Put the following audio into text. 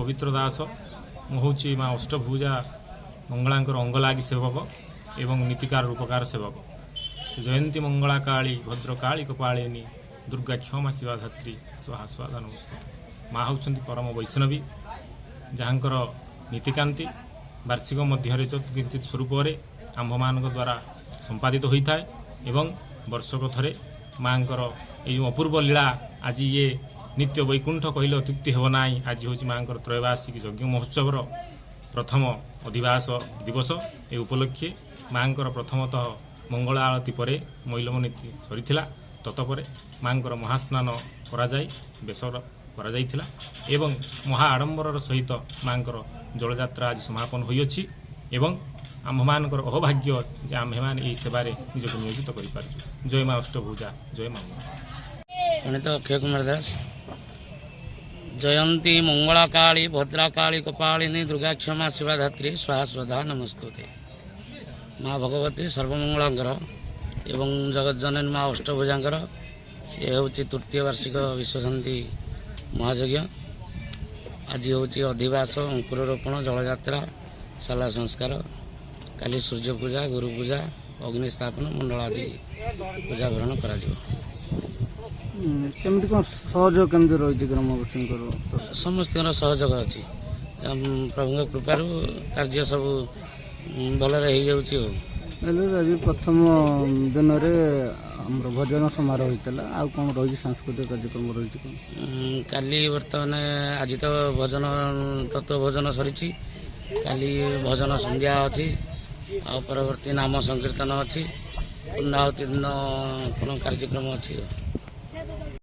पवित्र दास मु हूँ माँ अष्टभुजा मंगलांकर अंगलागी सेवक एवं नीतिकार रूपकार सेवक। जयंती मंगला काली भद्रकाली कपालिनी दुर्गा क्षमा शिवा धात्री स्वाहा स्वाहा नमस्ते। माँ होती परम वैष्णवी जहाँकर नीतिकांति वार्षिक मध्य किंचित स्वरूप आंभमान द्वारा संपादित होता है एवं वर्षक थरे माँ यो अपूर्व लीला आज ये नित्य वैकुंठ कहले अत्युक्ति हेब ना। आज हूँ माँ त्रयवार्षिक यज्ञ महोत्सव प्रथम अधिवास दिवस। ए उपलक्षे माँ प्रथमतः मंगल आरती पर मैलम नीति सरीथिला ततपरे माँ महास्नान कराई बेसर करा एवं महा आडंबर सहित माँ जलयात्रा आज समापन होइछि एवं आम्भमान अहोभाग्य जे आम्भेमान यही सेवारे निजक नियोजित करिपारछु। जय माँ अष्टभुजा जय माँ। पंडित अक्षय कुमार दास। जयंती मंगला काली भद्रा काली कपालिनी दुर्गा क्षमा शिवाधात्री स्वाहा स्वधा नमस्तुते। माँ भगवती सर्वमंगलांकर एवं जगज्जननी माँ अष्टभुजांकर ये हूँ तृतीय वार्षिक विश्वशांति महायज्ञ। आज हूँ अधिवास अंकुरोपण जलयात्रा शाला संस्कार काली सूर्य पूजा गुरु पूजा अग्नि स्थापन मंडल आदि पूजा भरण करा केमती कौन सहयोग केमती रही ग्रामवासी समस्त सहयोग अच्छी प्रभु कृपार कार्य सब भल आज प्रथम दिन में भजन समारोह होता आउ कौन रही सांस्कृतिक कार्यक्रम रही काली बर्तमान आज तो भजन तत्व भजन सरी काली भजन संध्या अच्छी आ परवर्ती नाम संकीर्तन अच्छी पूर्णाहुति दिन कार्यक्रम अच्छी।